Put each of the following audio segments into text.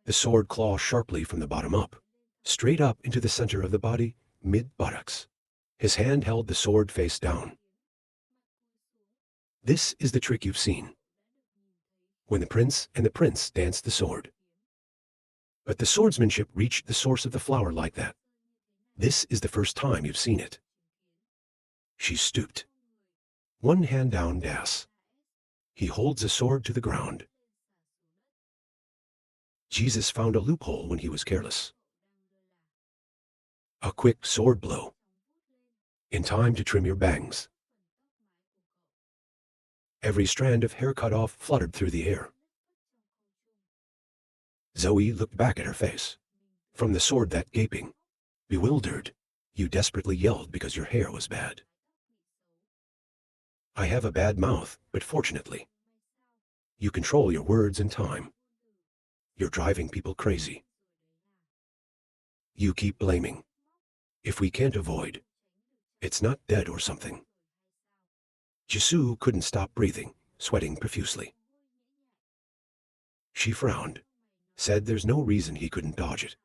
The sword claws sharply from the bottom up, straight up into the center of the body, mid-buttocks. His hand held the sword face down. This is the trick you've seen. When the prince and the prince danced the sword. But the swordsmanship reached the source of the flower like that. This is the first time you've seen it. She stooped. One hand down, das. He holds a sword to the ground. Jesus found a loophole when he was careless. A quick sword blow. In time to trim your bangs. Every strand of hair cut off fluttered through the air. Zoe looked back at her face. From the sword that gaping. Bewildered, you desperately yelled because your hair was bad. I have a bad mouth, but fortunately, you control your words in time. You're driving people crazy. You keep blaming. If we can't avoid, it's not dead or something. Jisoo couldn't stop breathing, sweating profusely. She frowned, said there's no reason he couldn't dodge it.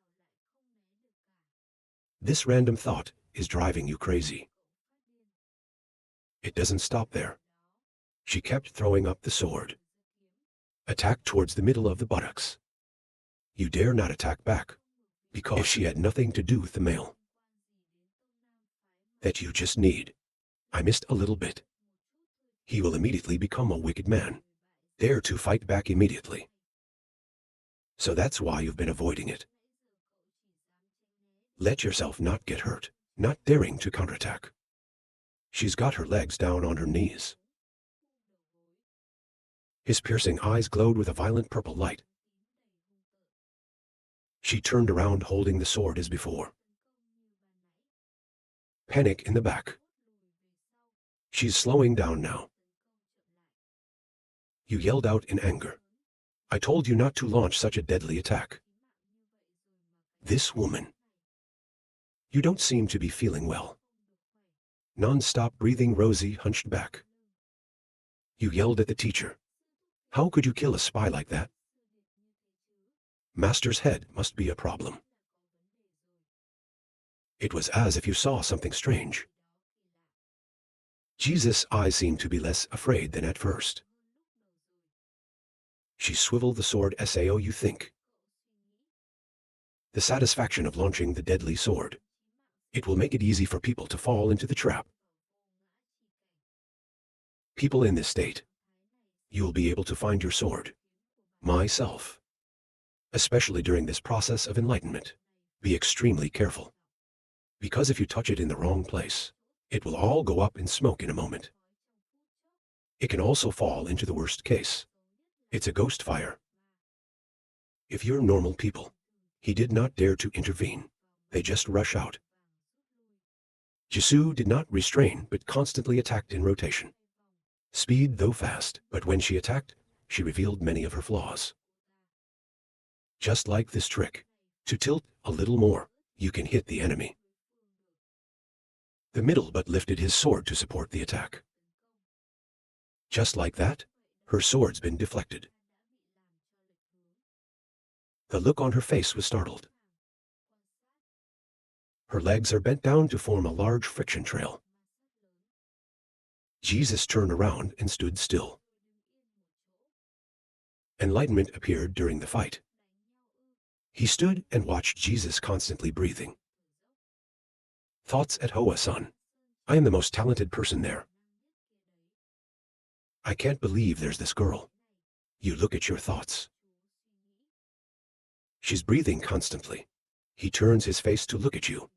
This random thought is driving you crazy. It doesn't stop there. She kept throwing up the sword. Attack towards the middle of the buttocks. You dare not attack back, because she had nothing to do with the male. That you just need. I missed a little bit. He will immediately become a wicked man. Dare to fight back immediately. So that's why you've been avoiding it. Let yourself not get hurt, not daring to counterattack. She's got her legs down on her knees. His piercing eyes glowed with a violent purple light. She turned around holding the sword as before. Panic in the back. She's slowing down now. You yelled out in anger. I told you not to launch such a deadly attack. This woman. You don't seem to be feeling well. Non-stop breathing, Rosie hunched back. You yelled at the teacher. How could you kill a spy like that? Master's head must be a problem. It was as if you saw something strange. Jesus' eyes seemed to be less afraid than at first. She swiveled the sword. Sao, you think? The satisfaction of launching the deadly sword. It will make it easy for people to fall into the trap. People in this state. You will be able to find your sword. Myself. Especially during this process of enlightenment. Be extremely careful. Because if you touch it in the wrong place, it will all go up in smoke in a moment. It can also fall into the worst case. It's a ghost fire. If you're normal people, he did not dare to intervene. They just rush out. Jisoo did not restrain but constantly attacked in rotation. Speed though fast, but when she attacked, she revealed many of her flaws. Just like this trick, to tilt a little more, you can hit the enemy. The middle but lifted his sword to support the attack. Just like that, her sword's been deflected. The look on her face was startled. Her legs are bent down to form a large friction trail. Jesus turned around and stood still. Enlightenment appeared during the fight. He stood and watched Jesus constantly breathing. Thoughts at Hoa-san. I am the most talented person there. I can't believe there's this girl. You look at your thoughts. She's breathing constantly. He turns his face to look at you.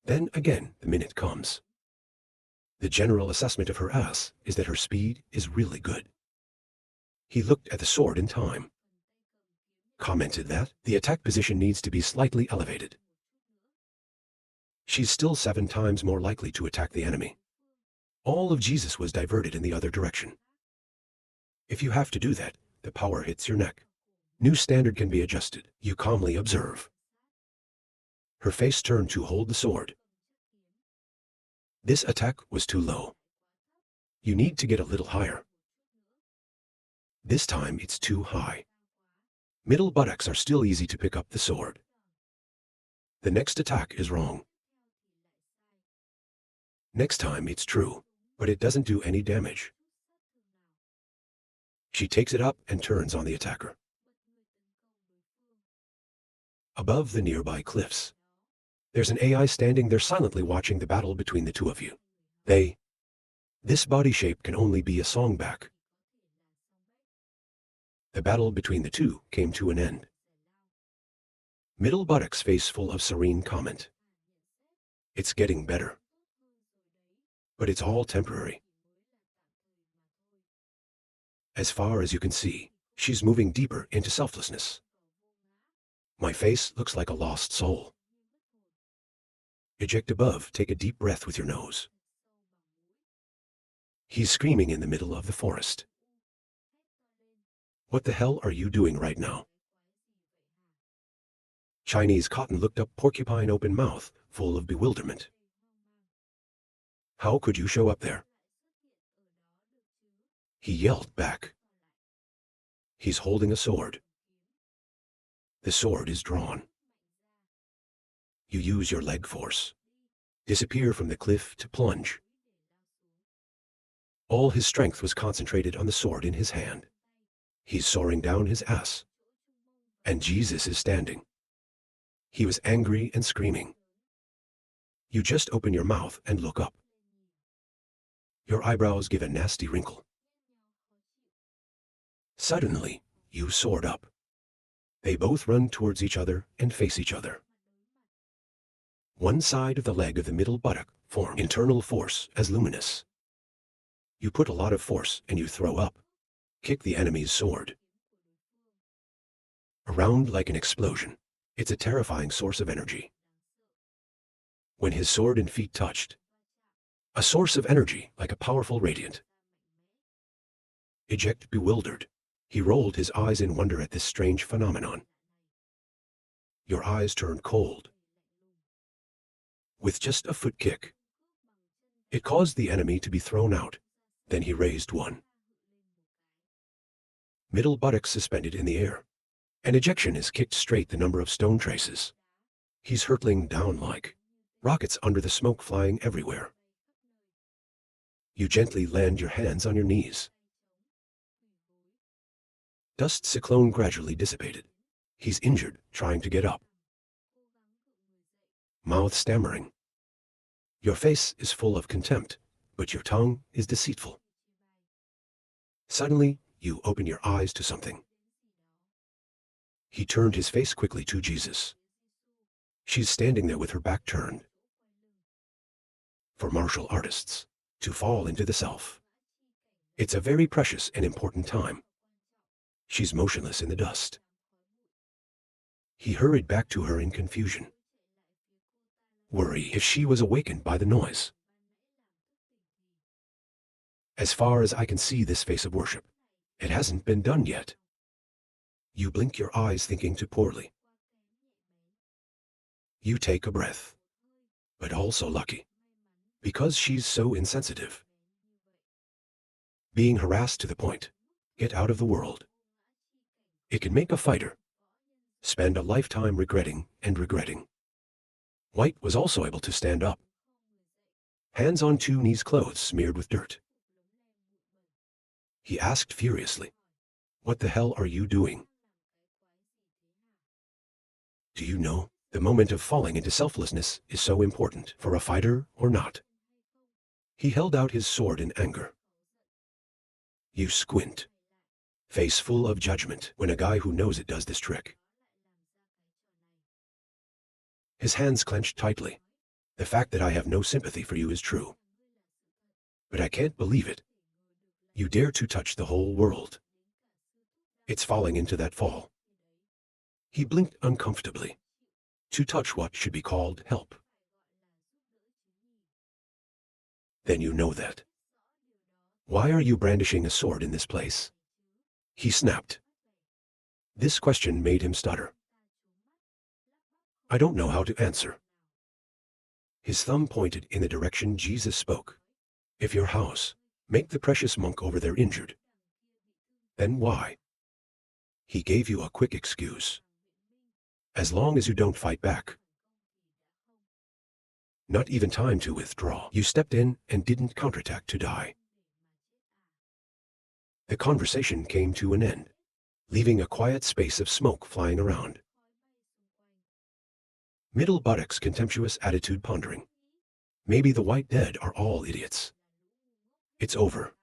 Then again, the minute comes. The general assessment of her ass is that her speed is really good. He looked at the sword in time. Commented that the attack position needs to be slightly elevated. She's still 7 times more likely to attack the enemy. All of Jesus was diverted in the other direction. If you have to do that, the power hits your neck. New standard can be adjusted. You calmly observe. Her face turned to hold the sword. This attack was too low. You need to get a little higher. This time it's too high. Middle buttocks are still easy to pick up the sword. The next attack is wrong. Next time it's true, but it doesn't do any damage. She takes it up and turns on the attacker. Above the nearby cliffs, there's an AI standing there silently watching the battle between the two of you. This body shape can only be a songback. The battle between the two came to an end. Middle buttocks face full of serene comment. It's getting better. But it's all temporary. As far as you can see, she's moving deeper into selflessness. My face looks like a lost soul. Eject above, take a deep breath with your nose. He's screaming in the middle of the forest. What the hell are you doing right now? Chinese Cotton looked up, porcupine open mouth, full of bewilderment. How could you show up there? He yelled back. He's holding a sword. The sword is drawn. You use your leg force. Disappear from the cliff to plunge. All his strength was concentrated on the sword in his hand. He's soaring down his ass. And Jesus is standing. He was angry and screaming. You just open your mouth and look up. Your eyebrows give a nasty wrinkle. Suddenly, you soared up. They both run towards each other and face each other. One side of the leg of the middle buttock forms internal force as luminous. You put a lot of force and you throw up. Kick the enemy's sword. Around like an explosion. It's a terrifying source of energy. When his sword and feet touched, a source of energy like a powerful radiant. Eject bewildered. He rolled his eyes in wonder at this strange phenomenon. Your eyes turned cold. With just a foot kick, it caused the enemy to be thrown out. Then he raised one. Middle buttocks suspended in the air. An ejection is kicked straight the number of stone traces. He's hurtling down like rockets under the smoke flying everywhere. You gently land your hands on your knees. Dust cyclone gradually dissipated. He's injured, trying to get up. Mouth stammering. Your face is full of contempt, but your tongue is deceitful. Suddenly, you open your eyes to something. He turned his face quickly to Jesus. She's standing there with her back turned. For martial artists, to fall into the self, it's a very precious and important time. She's motionless in the dust. He hurried back to her in confusion. Worry if she was awakened by the noise. As far as I can see this face of worship, it hasn't been done yet. You blink your eyes thinking too poorly. You take a breath. But also lucky. Because she's so insensitive. Being harassed to the point, get out of the world. It can make a fighter spend a lifetime regretting and regretting. White was also able to stand up. Hands on two knees, clothes smeared with dirt. He asked furiously, "What the hell are you doing?" Do you know, the moment of falling into selflessness is so important for a fighter or not? He held out his sword in anger. You squint. Face full of judgment when a guy who knows it does this trick. His hands clenched tightly. The fact that I have no sympathy for you is true. But I can't believe it. You dare to touch the whole world. It's falling into that fall. He blinked uncomfortably. To touch what should be called help. Then you know that. Why are you brandishing a sword in this place? He snapped. This question made him stutter. I don't know how to answer. His thumb pointed in the direction Jesus spoke. If your house, make the precious monk over there injured. Then why? He gave you a quick excuse. As long as you don't fight back. Not even time to withdraw. You stepped in and didn't counterattack to die. The conversation came to an end, leaving a quiet space of smoke flying around. Middle buttocks contemptuous attitude pondering. Maybe the white dead are all idiots. It's over.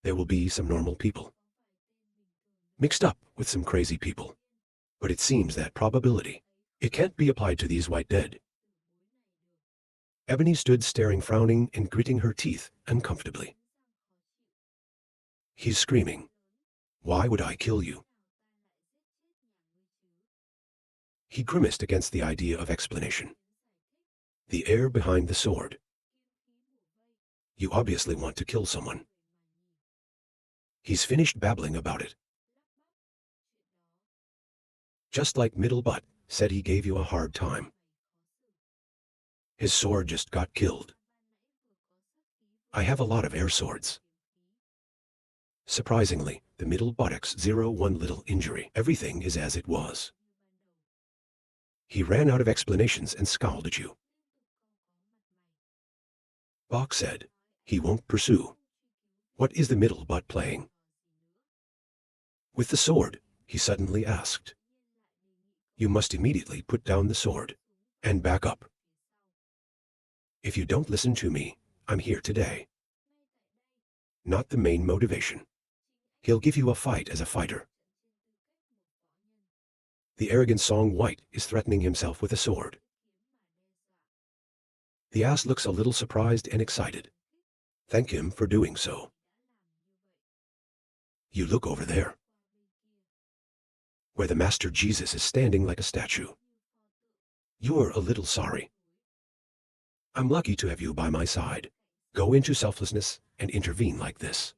There will be some normal people, mixed up with some crazy people. But it seems that probability, it can't be applied to these white dead. Ebony stood staring, frowning and gritting her teeth uncomfortably. He's screaming. Why would I kill you? He grimaced against the idea of explanation. The air behind the sword. You obviously want to kill someone. He's finished babbling about it. Just like Middle Butt said he gave you a hard time. His sword just got killed. I have a lot of air swords. Surprisingly, the middle buttocks 01 little injury. Everything is as it was. He ran out of explanations and scowled at you. Bach said, he won't pursue. What is the middle butt playing? With the sword, he suddenly asked. You must immediately put down the sword and back up. If you don't listen to me, I'm here today. Not the main motivation. He'll give you a fight as a fighter. The arrogant Song White is threatening himself with a sword. The ass looks a little surprised and excited. Thank him for doing so. You look over there, where the Master Jesus is standing like a statue. You're a little sorry. I'm lucky to have you by my side. Go into selflessness and intervene like this.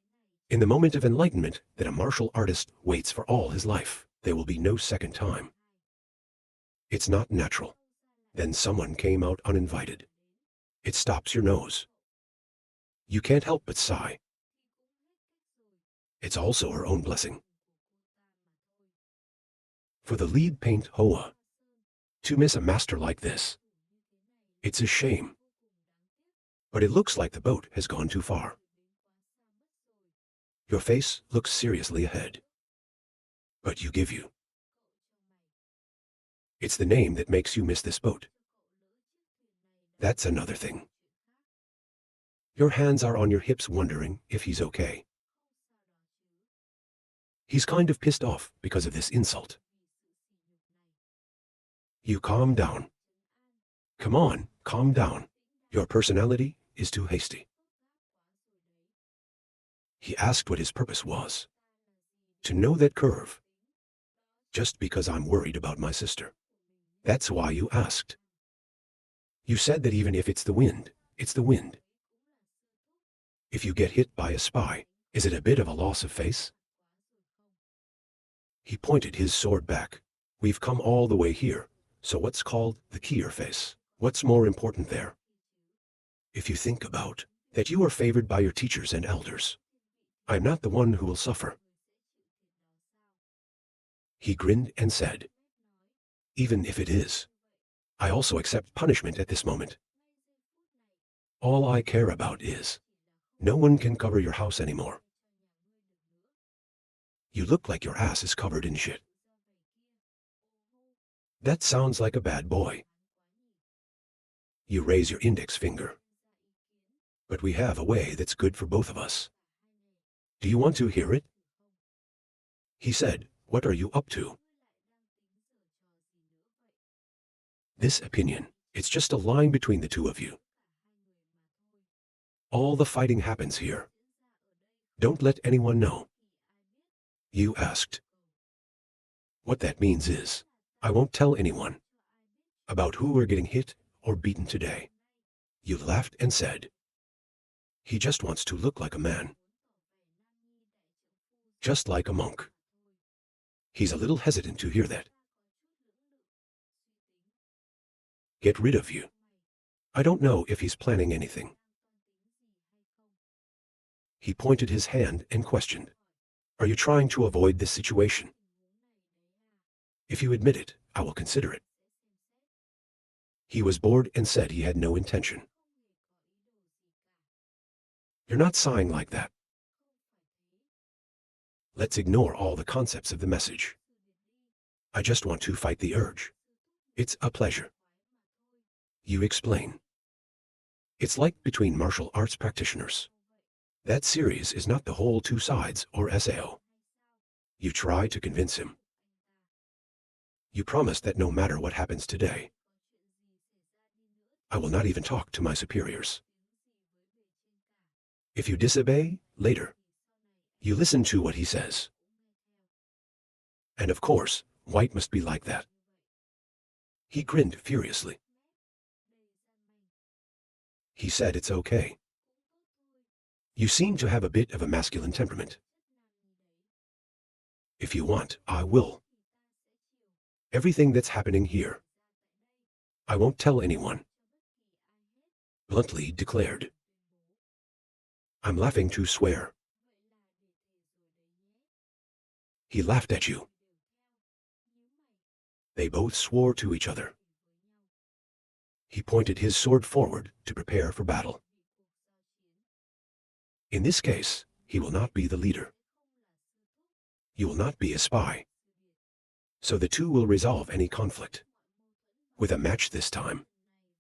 In the moment of enlightenment that a martial artist waits for all his life, there will be no second time. It's not natural. Then someone came out uninvited. It stops your nose. You can't help but sigh. It's also her own blessing. For the lead paint Hoa to miss a master like this, it's a shame. But it looks like the boat has gone too far. Your face looks seriously ahead. But you give you. It's the name that makes you miss this boat. That's another thing. Your hands are on your hips wondering if he's okay. He's kind of pissed off because of this insult. You calm down. Come on, calm down. Your personality is too hasty. He asked what his purpose was. To know that curve. Just because I'm worried about my sister. That's why you asked. You said that even if it's the wind, it's the wind. If you get hit by a spy, is it a bit of a loss of face? He pointed his sword back. We've come all the way here, so what's called the Kier face? What's more important there? If you think about that you are favored by your teachers and elders, I'm not the one who will suffer. He grinned and said, even if it is, I also accept punishment at this moment. All I care about is, no one can cover your house anymore. You look like your ass is covered in shit. That sounds like a bad boy. You raise your index finger. But we have a way that's good for both of us. Do you want to hear it? He said, what are you up to? This opinion, it's just a line between the two of you. All the fighting happens here. Don't let anyone know. You asked. What that means is, I won't tell anyone about who we're getting hit or beaten today. You laughed and said, he just wants to look like a man. Just like a monk. He's a little hesitant to hear that. Get rid of you. I don't know if he's planning anything. He pointed his hand and questioned. Are you trying to avoid this situation? If you admit it, I will consider it. He was bored and said he had no intention. You're not sighing like that. Let's ignore all the concepts of the message. I just want to fight the urge. It's a pleasure. You explain. It's like between martial arts practitioners. That series is not the whole two sides or SAO. You try to convince him. You promise that no matter what happens today, I will not even talk to my superiors. If you disobey, later, you listen to what he says. And of course, White must be like that. He grinned furiously. He said it's okay. You seem to have a bit of a masculine temperament. If you want, I will. Everything that's happening here, I won't tell anyone. Bluntly declared. I'm laughing to swear. He laughed at you. They both swore to each other. He pointed his sword forward to prepare for battle. In this case, he will not be the leader. You will not be a spy. So the two will resolve any conflict with a match this time,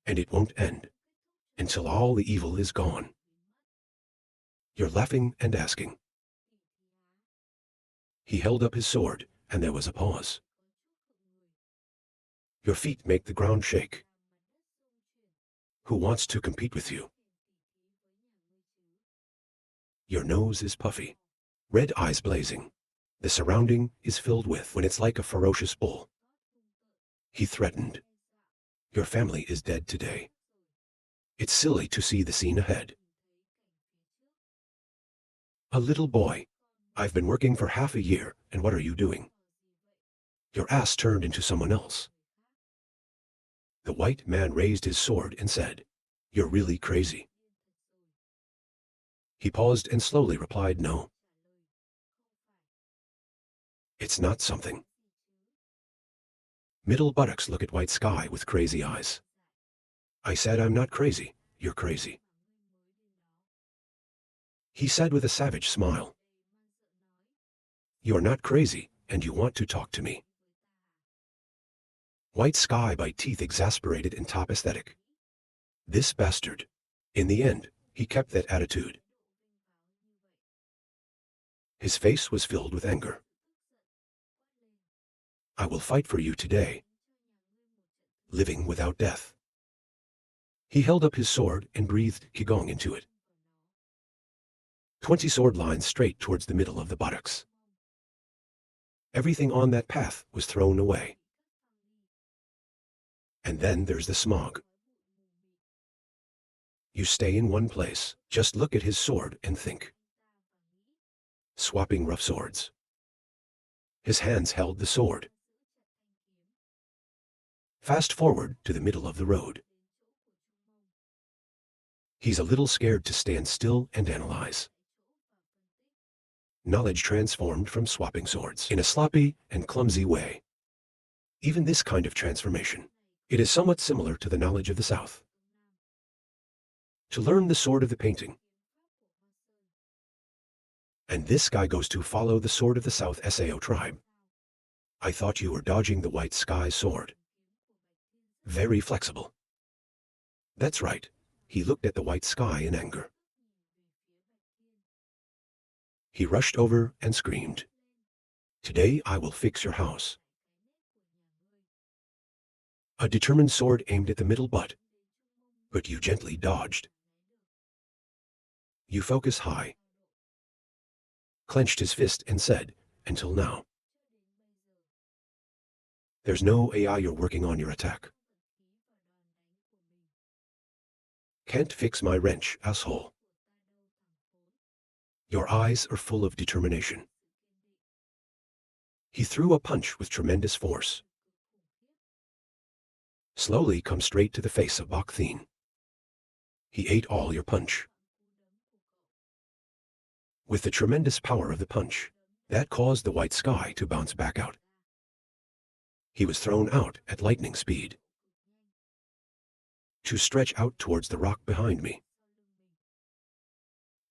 and it won't end until all the evil is gone. You're laughing and asking. He held up his sword, and there was a pause. Your feet make the ground shake. Who wants to compete with you? Your nose is puffy, red eyes blazing. The surrounding is filled with when it's like a ferocious bull. He threatened. Your family is dead today. It's silly to see the scene ahead. A little boy. I've been working for half a year, and what are you doing? Your ass turned into someone else. The white man raised his sword and said, You're really crazy. He paused and slowly replied, No. It's not something. Middle buttocks look at white sky with crazy eyes. I said I'm not crazy, you're crazy. He said with a savage smile. You're not crazy, and you want to talk to me. White sky by teeth exasperated and top aesthetic. This bastard. In the end, he kept that attitude. His face was filled with anger. I will fight for you today. Living without death. He held up his sword and breathed Qigong into it. 20 sword lines straight towards the middle of the buttocks. Everything on that path was thrown away. And then there's the smog. You stay in one place, just look at his sword and think. Swapping rough swords. His hands held the sword. Fast forward to the middle of the road. He's a little scared to stand still and analyze. Knowledge transformed from swapping swords in a sloppy and clumsy way. Even this kind of transformation, it is somewhat similar to the knowledge of the South. To learn the sword of the painting. And this guy goes to follow the sword of the South Sao tribe. I thought you were dodging the white sky sword. Very flexible. That's right. He looked at the white sky in anger. He rushed over and screamed. Today I will fix your house. A determined sword aimed at the middle butt, but you gently dodged. You focus high. Clenched his fist and said, Until now. There's no AI you're working on your attack. Can't fix my wrench, asshole. Your eyes are full of determination. He threw a punch with tremendous force. Slowly come straight to the face of Bak Thien. He ate all your punch. With the tremendous power of the punch, That caused the white sky to bounce back out. He was thrown out at lightning speed, to stretch out towards the rock behind me.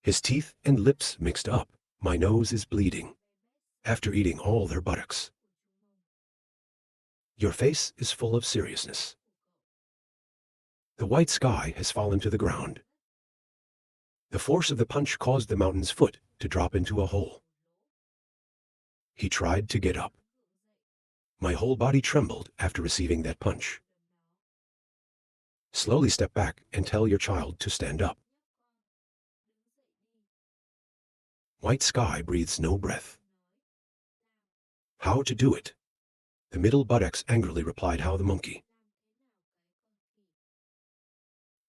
His teeth and lips mixed up. My nose is bleeding, after eating all their buttocks. Your face is full of seriousness. The white sky has fallen to the ground. The force of the punch caused the mountain's foot to drop into a hole. He tried to get up. My whole body trembled after receiving that punch. Slowly step back and tell your child to stand up. White sky breathes no breath. How to do it? The middle buttocks angrily replied, how the monkey.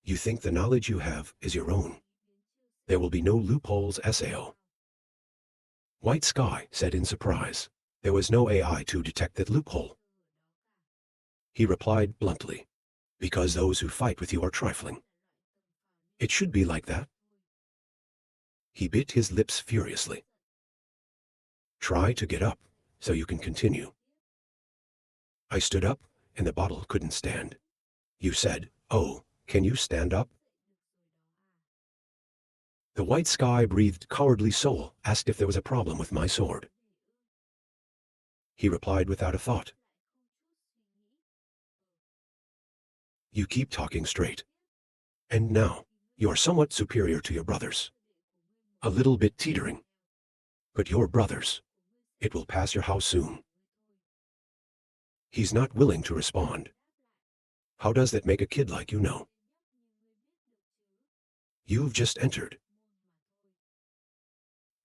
You think the knowledge you have is your own. There will be no loopholes, Sao. White sky said in surprise. There was no AI to detect that loophole. He replied bluntly, because those who fight with you are trifling. It should be like that. He bit his lips furiously. Try to get up, so you can continue. I stood up, and the bottle couldn't stand. You said, oh, can you stand up? The white sky breathed cowardly soul, asked if there was a problem with my sword. He replied without a thought. You keep talking straight. And now, you are somewhat superior to your brothers. A little bit teetering. But your brothers, it will pass your house soon. He's not willing to respond. How does that make a kid like you know? You've just entered.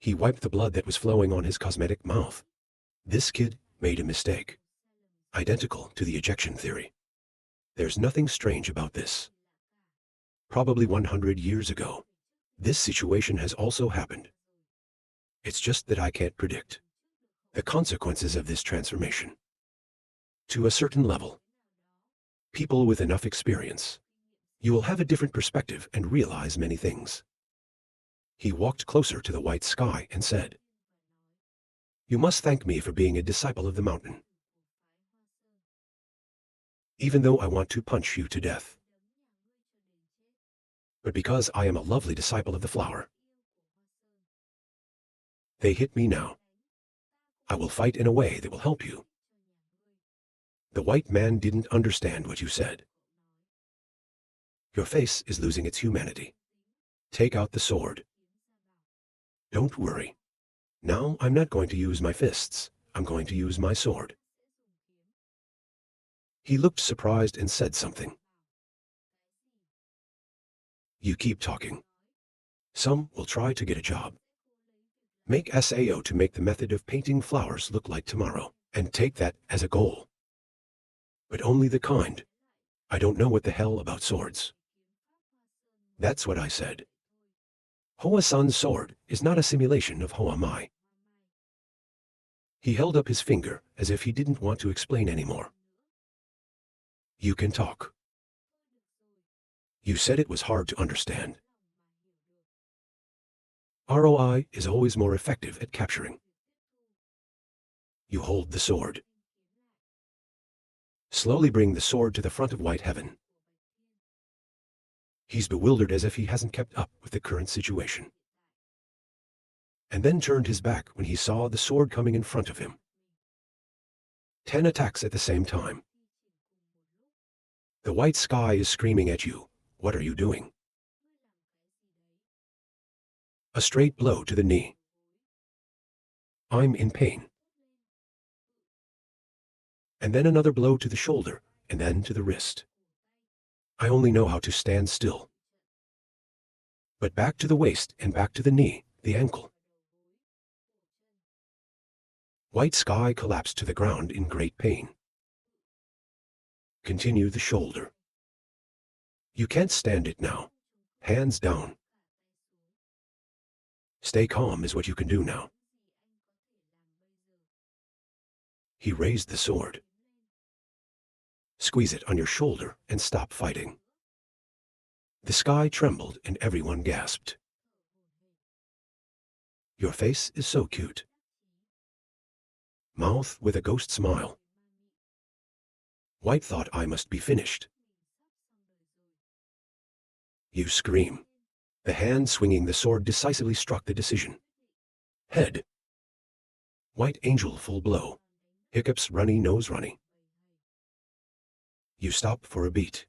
He wiped the blood that was flowing on his cosmetic mouth. This kid made a mistake. Identical to the ejection theory. There's nothing strange about this. Probably 100 years ago, this situation has also happened. It's just that I can't predict the consequences of this transformation. To a certain level, people with enough experience, you will have a different perspective and realize many things. He walked closer to the white sky and said, you must thank me for being a disciple of the mountain. Even though I want to punch you to death. But because I am a lovely disciple of the flower. They hit me now. I will fight in a way that will help you. The white man didn't understand what you said. Your face is losing its humanity. Take out the sword. Don't worry. Now I'm not going to use my fists. I'm going to use my sword. He looked surprised and said something. You keep talking. Some will try to get a job. Make SAO to make the method of painting flowers look like tomorrow, and take that as a goal. But only the kind. I don't know what the hell about swords. That's what I said. Hoa-san's sword is not a simulation of Hoa Mai. He held up his finger as if he didn't want to explain anymore. You can talk. You said it was hard to understand. ROI is always more effective at capturing. You hold the sword. Slowly bring the sword to the front of white heaven. He's bewildered as if he hasn't kept up with the current situation. And then turned his back when he saw the sword coming in front of him. 10 attacks at the same time. The white sky is screaming at you. What are you doing? A straight blow to the knee. I'm in pain. And then another blow to the shoulder, and then to the wrist. I only know how to stand still. But back to the waist and back to the knee, the ankle. White sky collapsed to the ground in great pain. Continue the shoulder. You can't stand it now. Hands down. Stay calm is what you can do now. He raised the sword. Squeeze it on your shoulder and stop fighting. The sky trembled and everyone gasped. Your face is so cute. mouth with a ghost smile. White thought I must be finished. You scream. The hand swinging the sword decisively struck the decision. Head. White angel full blow. Hiccups runny nose runny. You stop for a beat.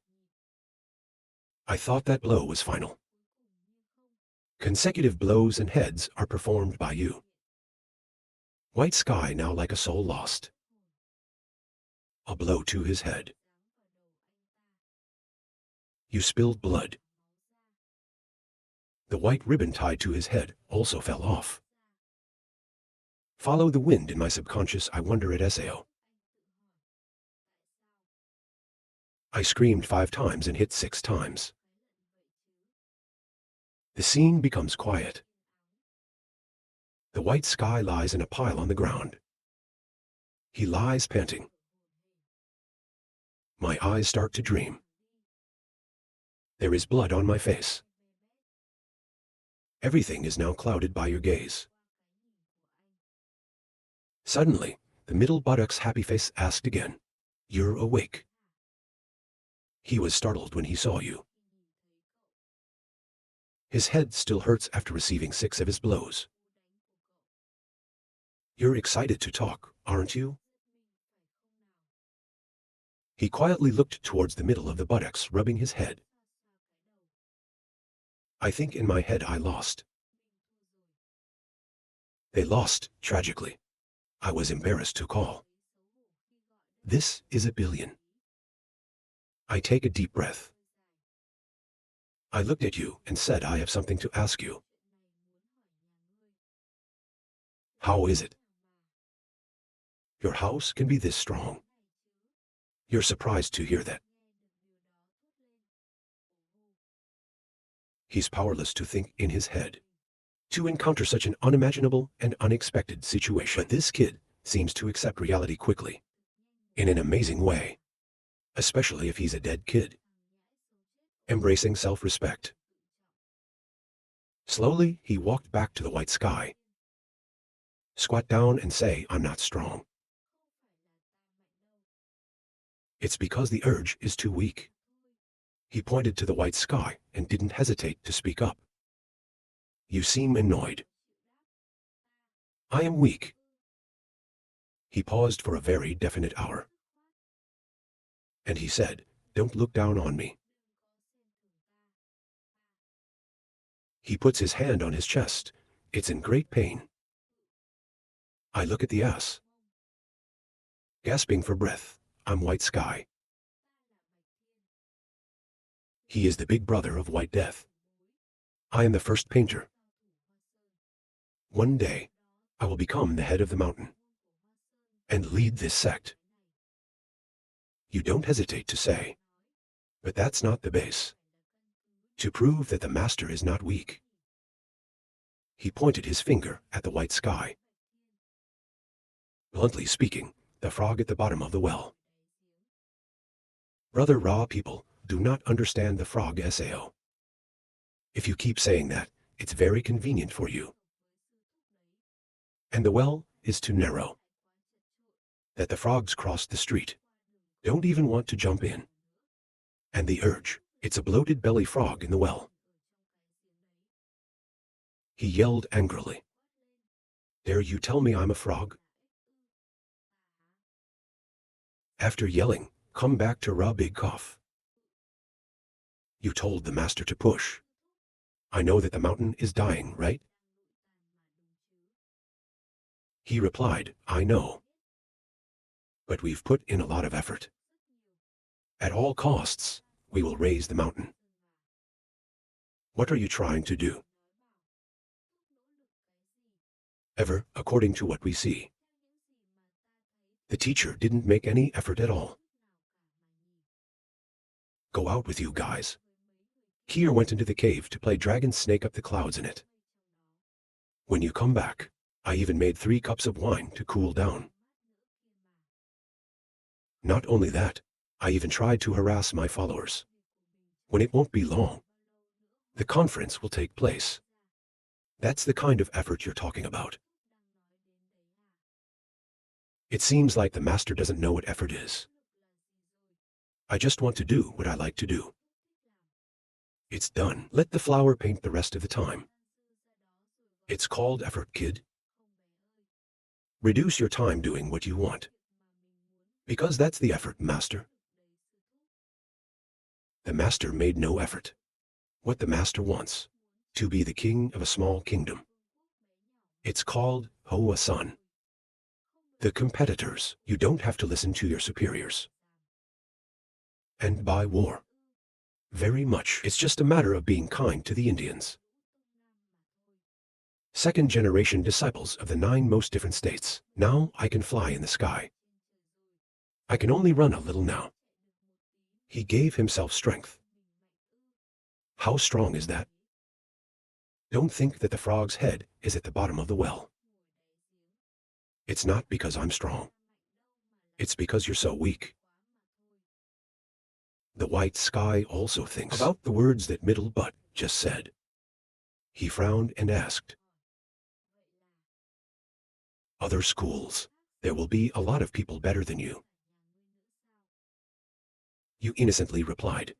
I thought that blow was final. Consecutive blows and heads are performed by you. White sky now like a soul lost. A blow to his head. You spilled blood. The white ribbon tied to his head also fell off. Follow the wind in my subconscious, I wonder at Sao. I screamed 5 times and hit 6 times. The scene becomes quiet. The white sky lies in a pile on the ground. He lies panting. My eyes start to dream. There is blood on my face. Everything is now clouded by your gaze. Suddenly, the middle buttock's happy face asked again, "You're awake." He was startled when he saw you. His head still hurts after receiving 6 of his blows. You're excited to talk, aren't you? He quietly looked towards the middle of the buttocks, rubbing his head. I think in my head I lost. They lost, tragically. I was embarrassed to call. This is a billion. I take a deep breath. I looked at you and said, I have something to ask you. How is it? Your house can be this strong. You're surprised to hear that. He's powerless to think in his head, to encounter such an unimaginable and unexpected situation. But this kid seems to accept reality quickly, in an amazing way, especially if he's a dead kid. Embracing self-respect. Slowly, he walked back to the white sky. Squat down and say, I'm not strong. It's because the urge is too weak. He pointed to the white sky and didn't hesitate to speak up. You seem annoyed. I am weak. He paused for a very definite hour. And he said, don't look down on me. He puts his hand on his chest. It's in great pain. I look at the ass. Gasping for breath, I'm white sky. He is the big brother of White Death. I am the first painter. One day, I will become the head of the mountain and lead this sect. You don't hesitate to say, but that's not the base. To prove that the master is not weak. He pointed his finger at the white sky. Bluntly speaking, the frog at the bottom of the well. Brother Ra people do not understand the frog Sao. If you keep saying that, it's very convenient for you. And the well is too narrow. That the frogs cross the street. Don't even want to jump in. And the urge, it's a bloated belly frog in the well. He yelled angrily. Dare you tell me I'm a frog? After yelling, come back to Ra Big Cough. You told the master to push. I know that the mountain is dying, right? He replied, I know. But we've put in a lot of effort. At all costs, we will raise the mountain. What are you trying to do? Ever, according to what we see. The teacher didn't make any effort at all. Go out with you guys. Kier went into the cave to play dragon snake up the clouds in it. When you come back, I even made 3 cups of wine to cool down. Not only that, I even tried to harass my followers. When it won't be long, the conference will take place. That's the kind of effort you're talking about. It seems like the master doesn't know what effort is. I just want to do what I like to do. It's done. Let the flower paint the rest of the time. It's called effort, kid. Reduce your time doing what you want. Because that's the effort, master. The master made no effort. What the master wants, to be the king of a small kingdom. It's called Hoa Sun. The competitors, you don't have to listen to your superiors. And by war. Very much. It's just a matter of being kind to the Indians. Second-generation disciples of the 9 most different states. Now I can fly in the sky. I can only run a little now. He gave himself strength. How strong is that? Don't think that the frog's head is at the bottom of the well. It's not because I'm strong. It's because you're so weak. The white sky also thinks about the words that middle butt just said. He frowned and asked, other schools, there will be a lot of people better than you. You innocently replied,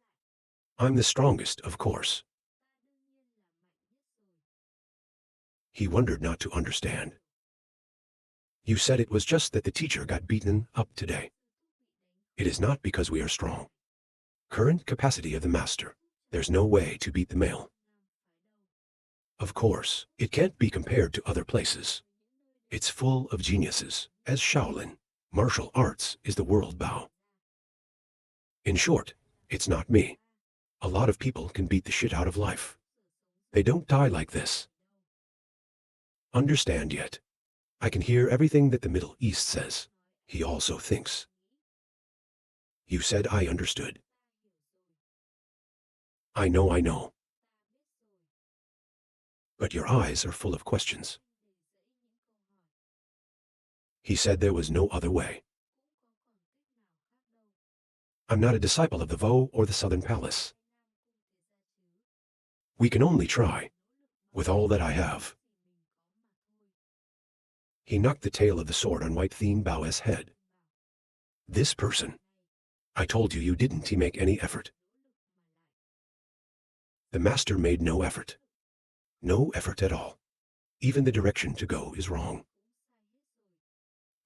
I'm the strongest, of course. He wondered not to understand. You said it was just that the teacher got beaten up today. It is not because we are strong. Current capacity of the master, there's no way to beat the male. Of course, it can't be compared to other places. It's full of geniuses, as Shaolin, martial arts is the world bow. In short, it's not me. A lot of people can beat the shit out of life. They don't die like this. Understand yet? I can hear everything that the Middle East says. He also thinks. You said I understood. I know. But your eyes are full of questions. He said there was no other way. I'm not a disciple of the Vo or the Southern Palace. We can only try, with all that I have. He knocked the tail of the sword on White Thien Bao's head. This person. I told you didn't he make any effort. The master made no effort. No effort at all. Even the direction to go is wrong.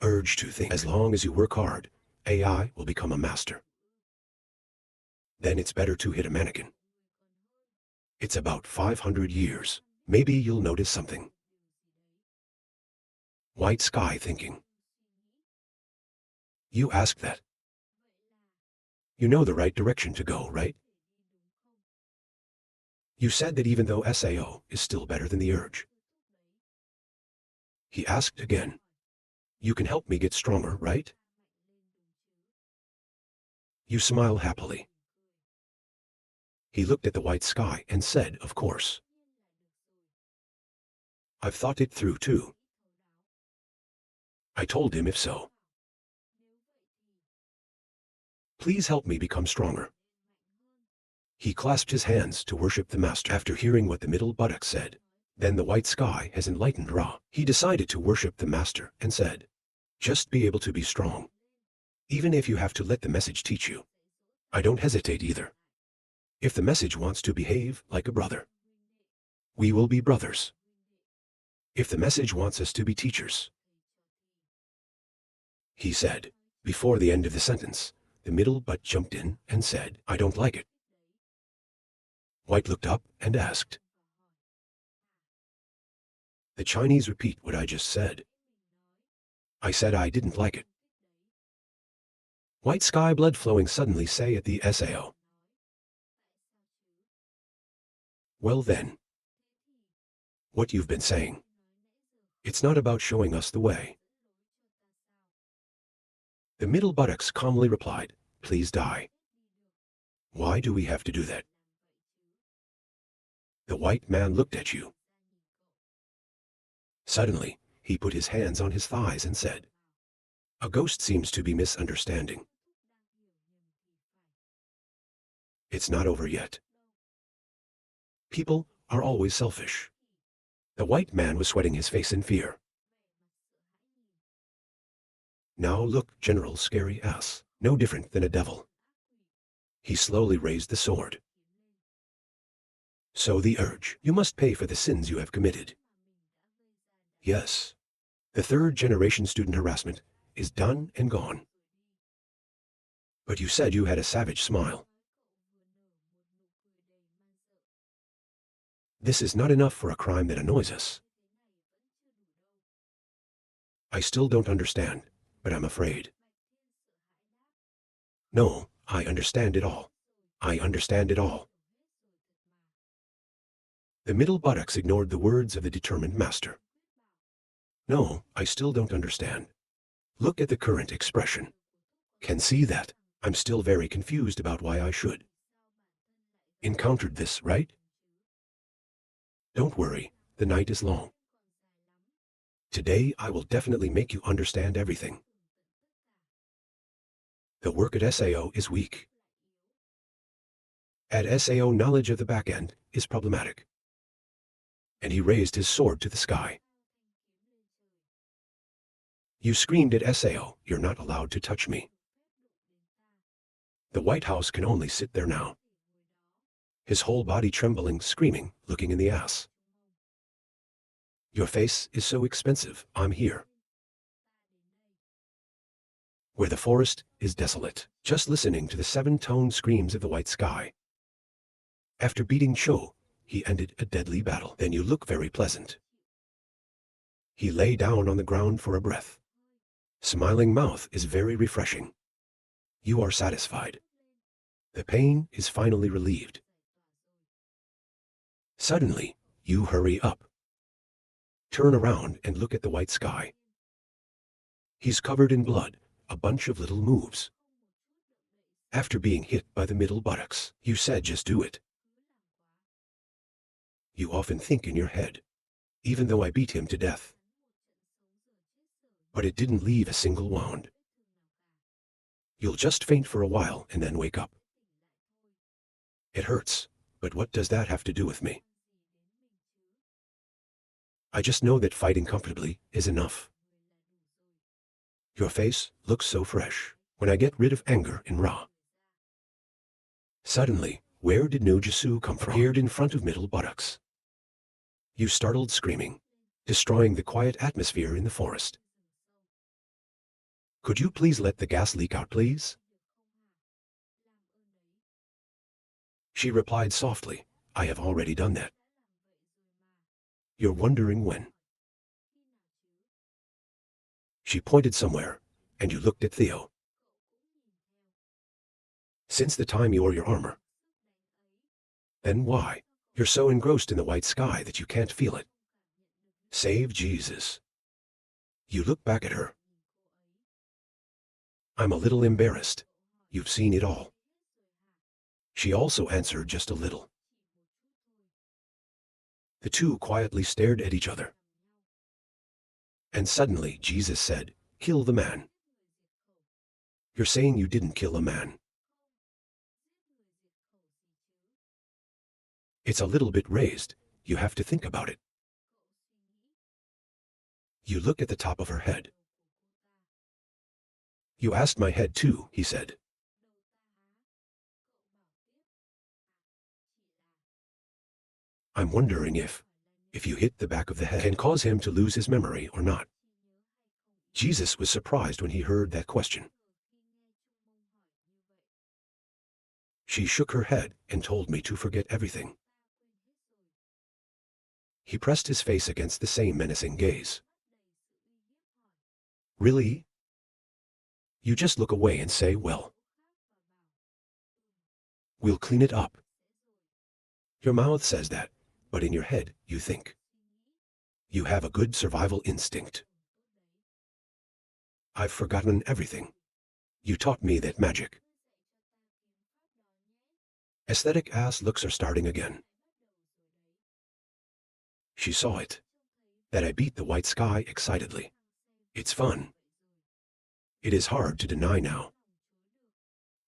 Urge to think. As long as you work hard, AI will become a master. Then it's better to hit a mannequin. It's about 500 years. Maybe you'll notice something. White sky thinking. You asked that. You know the right direction to go, right? You said that even though SAO is still better than the urge. He asked again. You can help me get stronger, right? You smile happily. He looked at the white sky and said, of course. I've thought it through too. I told him if so. Please help me become stronger. He clasped his hands to worship the master. After hearing what the middle buttock said, then the white sky has enlightened Ra. He decided to worship the master and said, just be able to be strong. Even if you have to let the message teach you. I don't hesitate either. If the message wants to behave like a brother, we will be brothers. If the message wants us to be teachers, he said. Before the end of the sentence, the middle butt jumped in and said, I don't like it. White looked up and asked, the Chinese repeat what I just said. I said I didn't like it. White sky blood flowing suddenly say at the SAO. Well then, what you've been saying. It's not about showing us the way. The middle buttocks calmly replied, please die. Why do we have to do that? The white man looked at you. Suddenly, he put his hands on his thighs and said, a ghost seems to be misunderstanding. It's not over yet. People are always selfish. The white man was sweating his face in fear. Now look, General Scary Ass, no different than a devil. He slowly raised the sword. So the urge, you must pay for the sins you have committed. Yes, the third-generation student harassment is done and gone. But you said you had a savage smile. This is not enough for a crime that annoys us. I still don't understand, but I'm afraid. No, I understand it all. I understand it all. The middle buttocks ignored the words of the determined master. No, I still don't understand. Look at the current expression. Can see that I'm still very confused about why I should. Encountered this, right? Don't worry, the night is long. Today I will definitely make you understand everything. The work at SAO is weak. At SAO, knowledge of the back end is problematic. And he raised his sword to the sky. You screamed at SAO, you're not allowed to touch me. The White House can only sit there now. His whole body trembling, screaming, looking in the ass. Your face is so expensive, I'm here. Where the forest is desolate, just listening to the seven-tone screams of the white sky. After beating Cho, he ended a deadly battle. Then you look very pleasant. He lay down on the ground for a breath. Smiling mouth is very refreshing. You are satisfied. The pain is finally relieved. Suddenly, you hurry up. Turn around and look at the white sky. He's covered in blood, a bunch of little moves. After being hit by the middle buttocks, you said just do it. You often think in your head, even though I beat him to death. But it didn't leave a single wound. You'll just faint for a while and then wake up. It hurts, but what does that have to do with me? I just know that fighting comfortably is enough. Your face looks so fresh when I get rid of anger in Ra. Suddenly, where did Nujisu come from? Appeared in front of middle buttocks. You startled screaming, destroying the quiet atmosphere in the forest. Could you please let the gas leak out, please? She replied softly, I have already done that. You're wondering when. She pointed somewhere, and you looked at Theo. Since the time you wore your armor. Then why? You're so engrossed in the white sky that you can't feel it. Save Jesus. You look back at her. I'm a little embarrassed. You've seen it all. She also answered just a little. The two quietly stared at each other. And suddenly Jesus said, kill the man. You're saying you didn't kill a man. It's a little bit raised. You have to think about it. You look at the top of her head. You asked my head too, he said. I'm wondering if you hit the back of the head, can cause him to lose his memory or not. Jesus was surprised when he heard that question. She shook her head and told me to forget everything. He pressed his face against the same menacing gaze. Really? You just look away and say, well, we'll clean it up. Your mouth says that, but in your head, you think. You have a good survival instinct. I've forgotten everything. You taught me that magic. Aesthetic ass looks are starting again. She saw it. That I beat the white sky excitedly. It's fun. It is hard to deny now.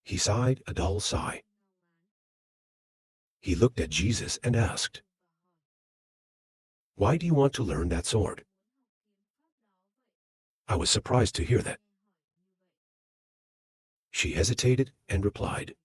He sighed a dull sigh. He looked at Jesus and asked, why do you want to learn that sword? I was surprised to hear that. She hesitated and replied,